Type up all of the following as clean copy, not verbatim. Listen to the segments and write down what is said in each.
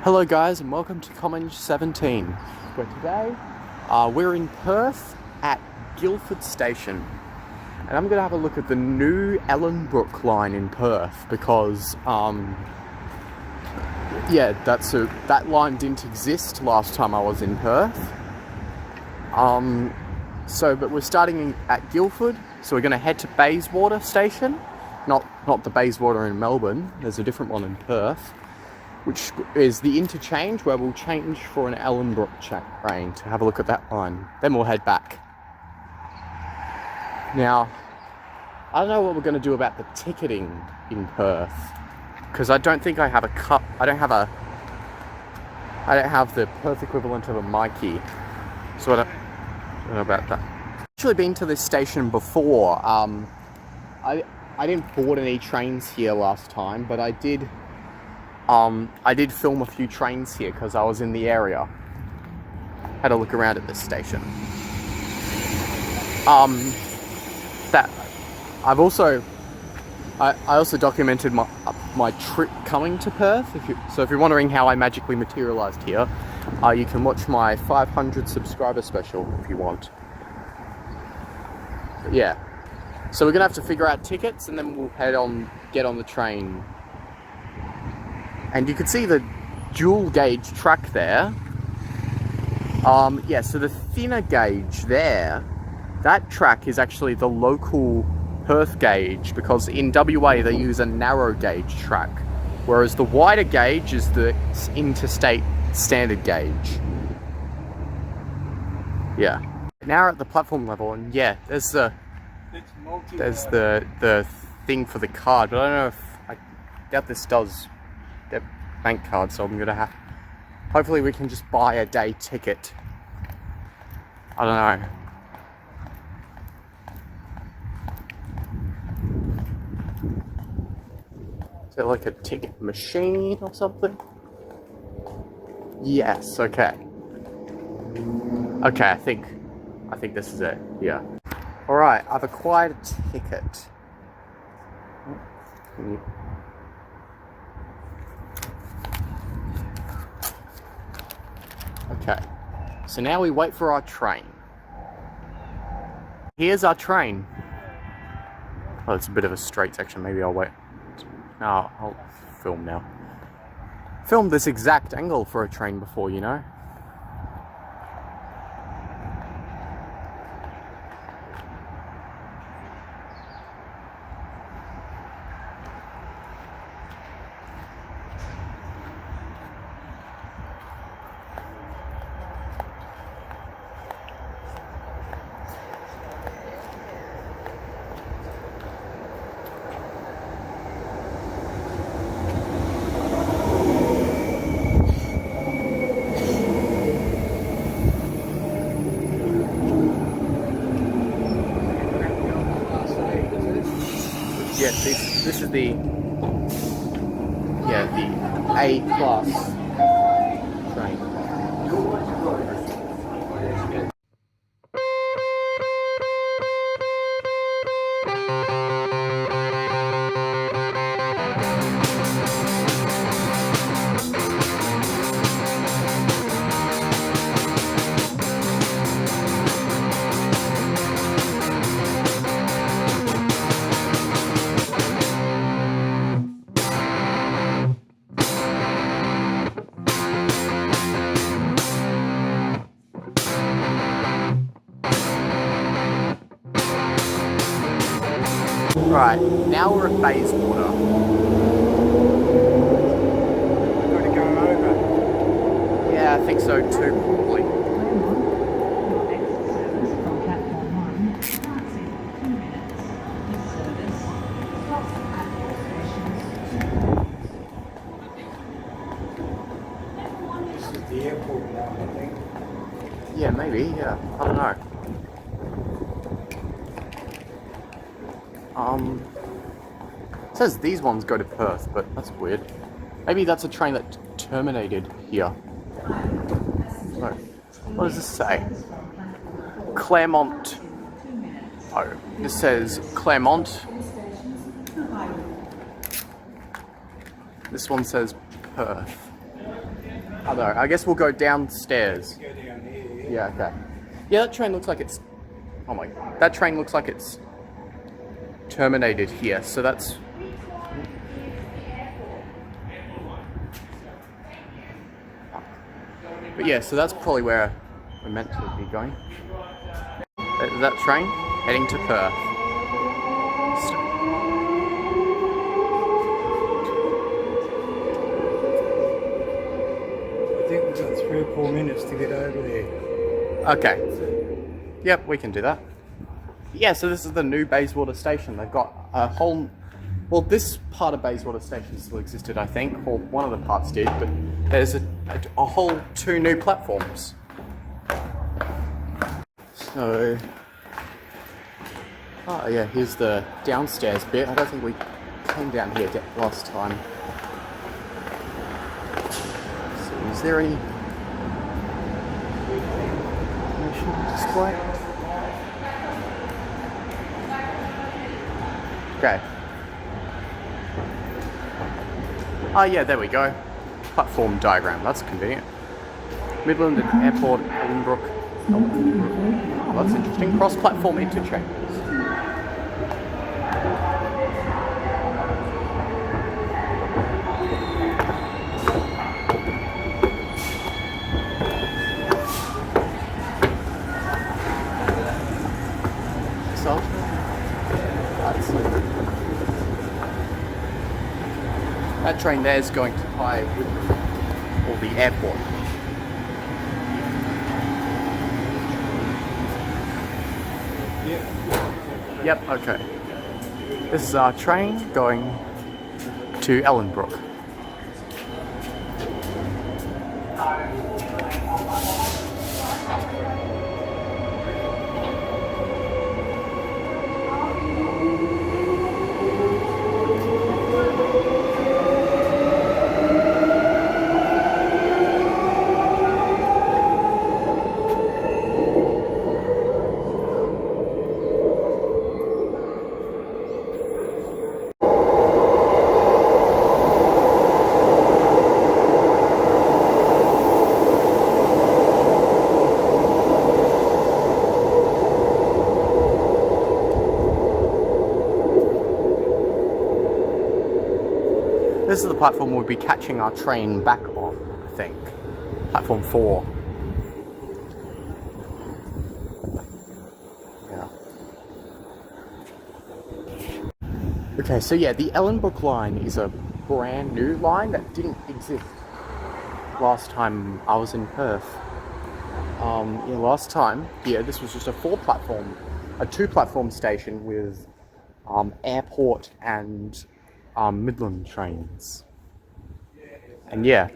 Hello guys and welcome to Comment 17, where today we're in Perth at Guildford Station, and I'm going to have a look at the new Ellenbrook Line in Perth because that line didn't exist last time I was in Perth. But we're starting at Guildford, so we're going to head to Bayswater Station, not the Bayswater in Melbourne. There's a different one in Perth, which is the interchange where we'll change for an Ellenbrook train to have a look at that line. Then we'll head back. Now, I don't know what we're going to do about the ticketing in Perth, because I don't think I have I don't have the Perth equivalent of a Mikey, so I don't know about that. I've actually been to this station before. I didn't board any trains here last time, but I did film a few trains here because I was in the area. Had a look around at this station. I also documented my trip coming to Perth. If you're wondering how I magically materialized here, you can watch my 500 subscriber special if you want. But yeah, so we're gonna have to figure out tickets and then we'll get on the train. And you can see the dual gauge track there. So the thinner gauge there, that track is actually the local Perth gauge, because in WA they use a narrow gauge track, whereas the wider gauge is the interstate standard gauge. Yeah. Now we're at the platform level, and yeah, there's the thing for the card, but I don't know if I doubt this does. Bank card, so I'm gonna have, hopefully we can just buy a day ticket. I don't know. Is it like a ticket machine or something? Yes, okay. Okay, I think this is it. Yeah. Alright, I've acquired a ticket. Okay, so now we wait for our train. Here's our train. Oh, it's a bit of a straight section. Maybe I'll wait. No, I'll film now. Film this exact angle for a train before, you know. Yeah, this is the A class train. Right, now we're at Bayswater. Got to go over. Yeah, I think so too, probably. This is the airport now, I think. Yeah, maybe, yeah. I don't know. It says these ones go to Perth, but that's weird. Maybe that's a train that terminated here. No. What does this say? Claremont. Oh, this says Claremont. This one says Perth. Although, I guess we'll go downstairs. Go down here. Yeah, okay. Yeah, that train looks like it's... Oh my... That train looks like it's terminated here, so that's... But yeah, so that's probably where we're meant to be going. That train heading to Perth. I think we've got 3 or 4 minutes to get over there. Okay. Yep, we can do that. Yeah, so this is the new Bayswater station. They've got a whole... Well, this part of Bayswater station still existed, I think. Or one of the parts did, but there's a whole 2 new platforms. So... Oh yeah, here's the downstairs bit. I don't think we came down here last time. So is there any information display? Okay. Oh yeah, there we go. Platform diagram, that's convenient. Midland and Airport, Ellenbrook. Oh, that's interesting. Cross-platform interchanges. So, that train there is going to tie with or the airport. Yep, okay. This is our train going to Ellenbrook. This is the platform we'll be catching our train back on, I think. Platform 4. Yeah. Okay, so yeah, the Ellenbrook Line is a brand new line that didn't exist last time I was in Perth. Yeah, last time, yeah, this was just a 2-platform station with airport and Midland trains. And yeah,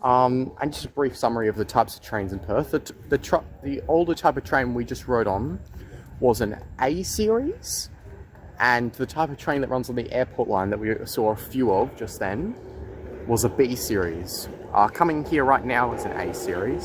and just a brief summary of the types of trains in Perth. The older type of train we just rode on was an A series, and the type of train that runs on the airport line that we saw a few of just then was a B series. Coming here right now is an A series.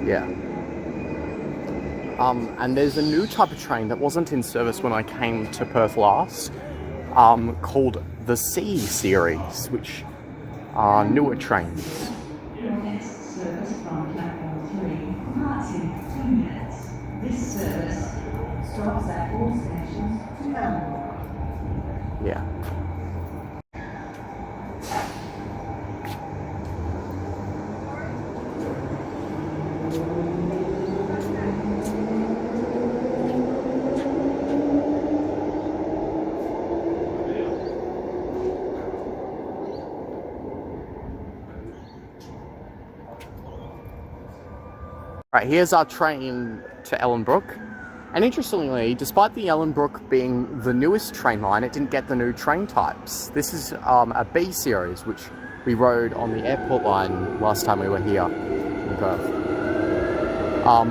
Yeah. And there's a new type of train that wasn't in service when I came to Perth last, called the C series, which are newer trains. Your next service from platform 3 departs in 2 minutes. This service stops at all stations to Ellenbrook. Yeah. Right, here's our train to Ellenbrook. And interestingly, despite the Ellenbrook being the newest train line, it didn't get the new train types. This is a B series, which we rode on the airport line last time we were here in Perth.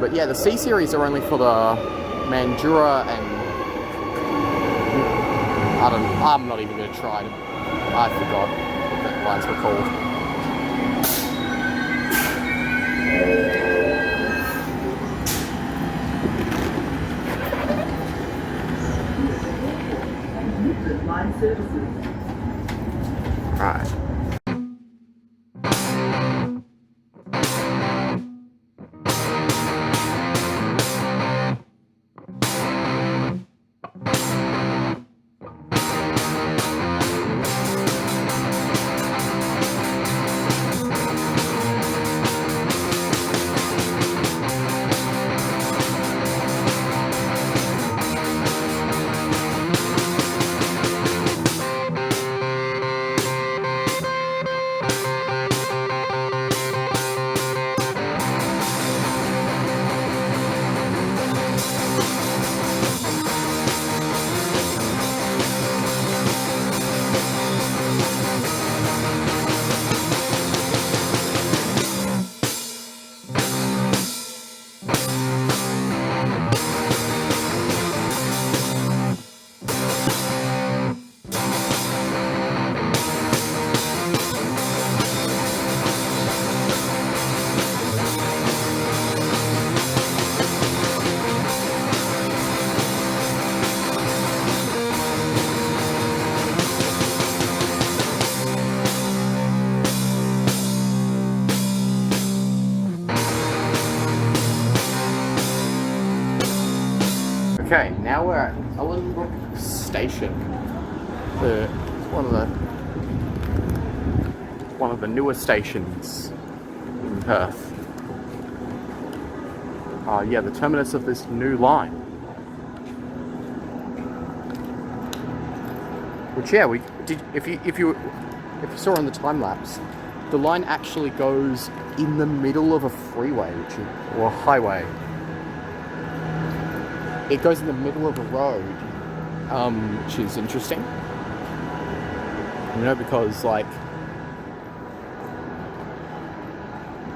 But yeah, the C series are only for the Mandurah and... I'm not even going to try to... I forgot what the lines were called. Guildford Line services. Right. Okay, now we're at Ellenbrook Station. One of the newer stations in Perth. Yeah, the terminus of this new line. Which, yeah, we did. If you saw on the time lapse, the line actually goes in the middle of a freeway, or a highway. It goes in the middle of a road, which is interesting. You know, because, like,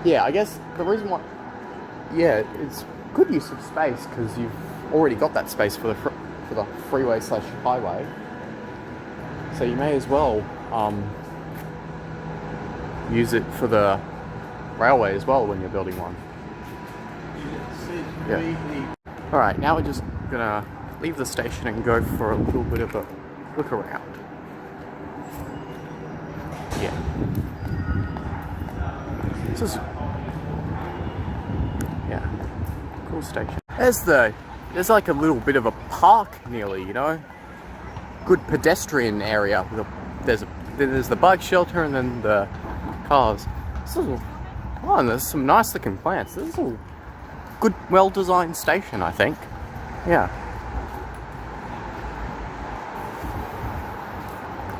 yeah, I guess the reason why, yeah, it's good use of space because you've already got that space for the freeway / highway. So you may as well use it for the railway as well when you're building one. Yeah. Alright, now we're just gonna leave the station and go for a little bit of a look around. Yeah. This is, yeah, cool station. There's like a little bit of a park nearly, you know? Good pedestrian area. There's the bike shelter and then the cars. And there's some nice looking plants. This is a good, well-designed station, I think. Yeah.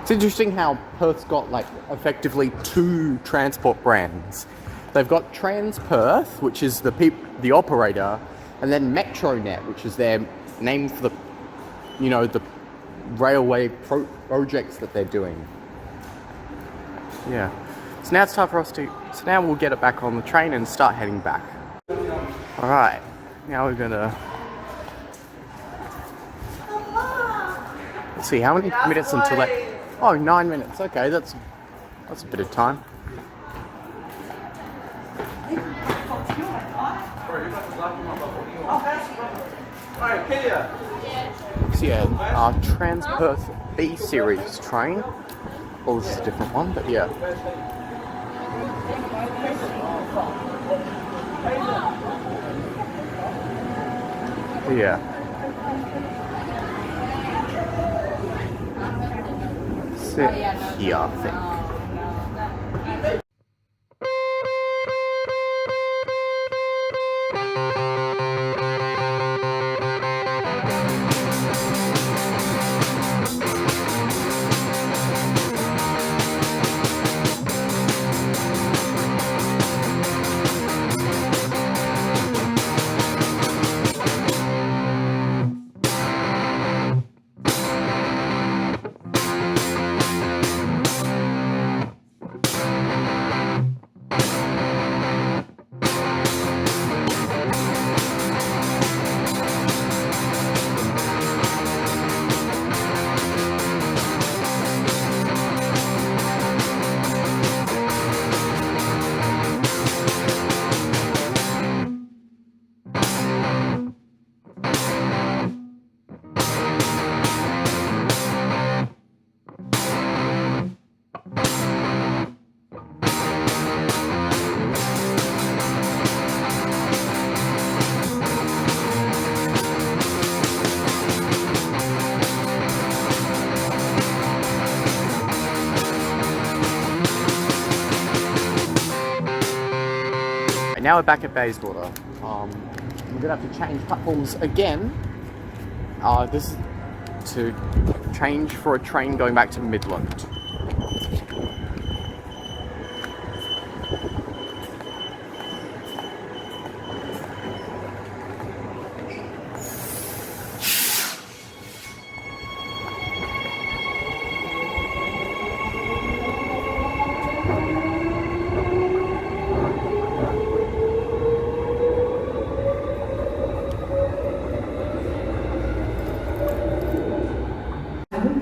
It's interesting how Perth's got, like, effectively 2 transport brands. They've got Trans Perth, which is the operator, and then Metronet, which is their name for the, you know, the railway projects that they're doing. Yeah. So now it's time for us to. So now we'll get it back on the train and start heading back. All right. Now we're gonna. Let's see how many minutes until that. Oh, 9 minutes. Okay, that's a bit of time. So yeah, our Trans Perth B series train. Well, this is a different one, but yeah. Yeah. Sit here, I think. now we're back at Bayswater. We're gonna have to change platforms again. This is to change for a train going back to Midland.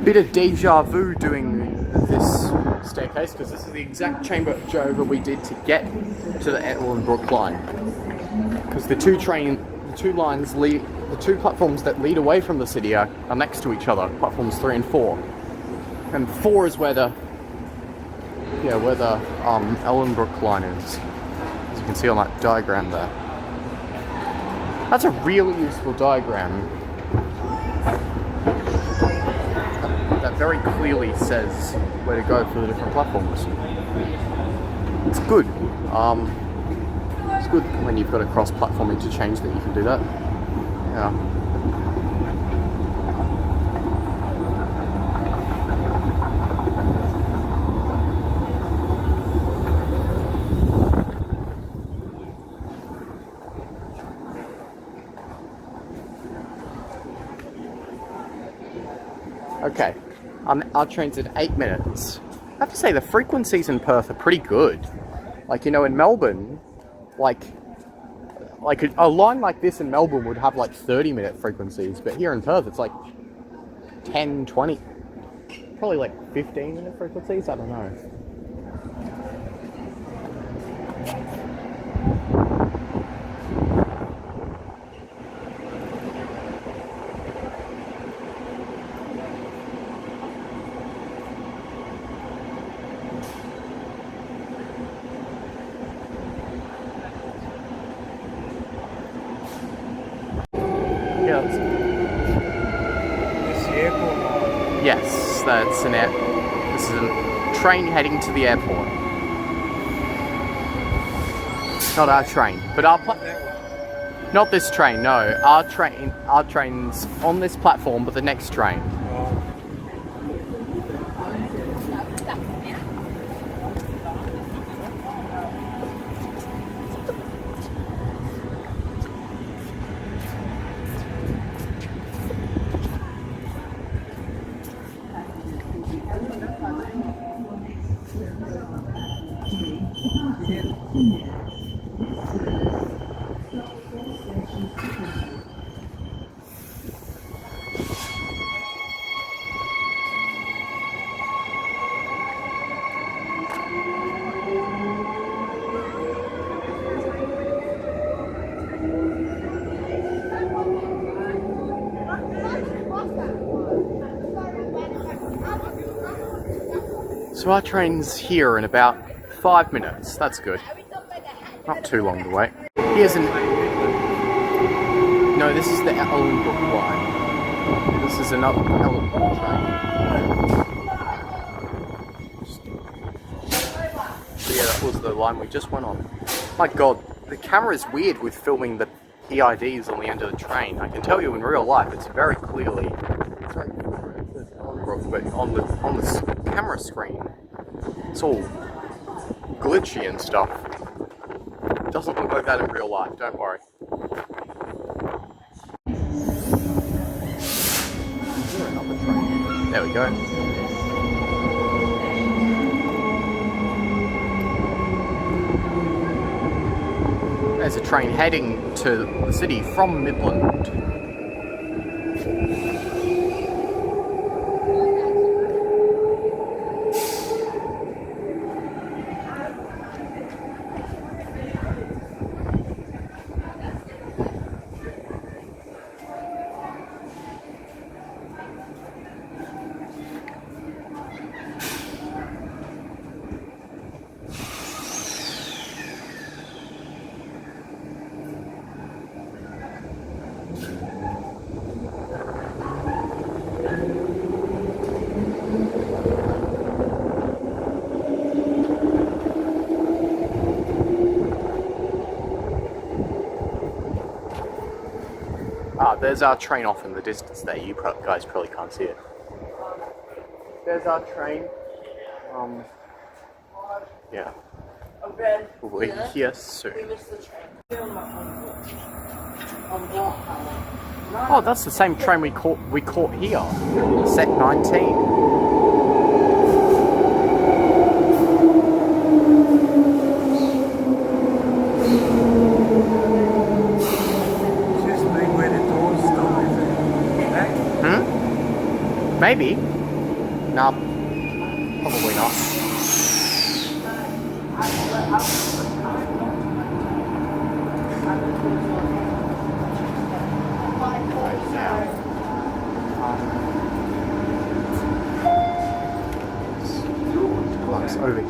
Bit of deja vu doing this staircase because this is the exact changeover we did to get to the Ellenbrook Line. Because the two platforms that lead away from the city are next to each other, platforms 3 and 4. And 4 is where the Ellenbrook Line is, as you can see on that diagram there. That's a really useful diagram. That very clearly says where to go for the different platforms. It's good. It's good when you've got a cross-platform interchange that you can do that. Yeah. Okay. Our train's in 8 minutes. I have to say the frequencies in Perth are pretty good. Like, you know, in Melbourne, like a line like this in Melbourne would have like 30-minute frequencies, but here in Perth it's like 10, 20, probably like 15-minute frequencies, I don't know. Yeah, This the airport line. yes, that's this is a train heading to the airport. Not our train, but not this train, no. Our train's on this platform, but the next train. So our train's here in about 5 minutes. That's good. Not too long to wait. Here's no, this is the Ellenbrook Line. This is another Ellenbrook train. So yeah, that was the line we just went on. My god, the camera's weird with filming the EIDs on the end of the train. I can tell you in real life, it's very clearly. It's very but on the camera screen, it's all glitchy and stuff. It doesn't look like that in real life, don't worry. Is there another train? There we go. There's a train heading to the city from Midland. there's our train off in the distance there. You guys probably can't see it. There's our train. Yeah. We'll be here soon. Oh, that's the same train we caught here. Set 19. Maybe. Nah, probably not. Close over here.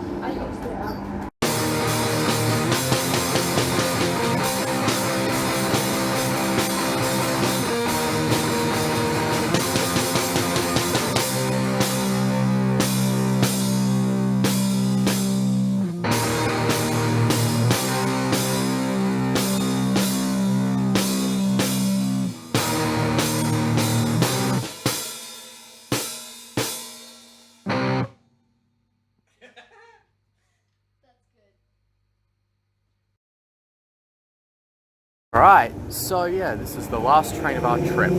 Alright, so yeah, this is the last train of our trip.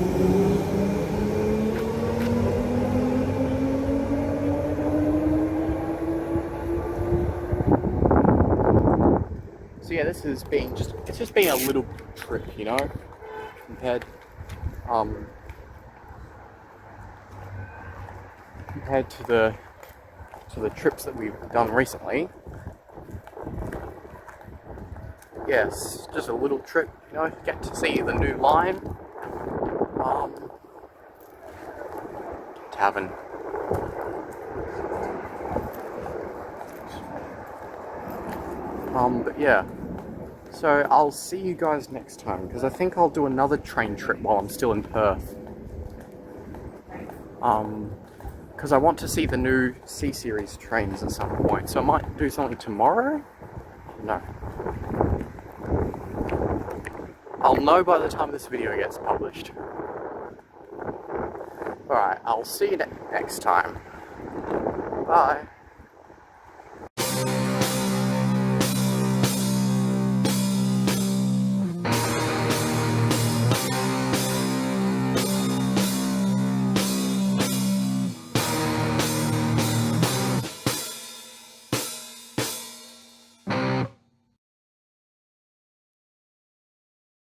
So yeah, this has been it's just been a little trip, you know, compared to the trips that we've done recently. Yes, just a little trip, you know, get to see the new line. Tavern. But yeah, so I'll see you guys next time, because I think I'll do another train trip while I'm still in Perth. Because I want to see the new C-Series trains at some point, so I might do something tomorrow? No. I'll know by the time this video gets published. Alright, I'll see you next time. Bye.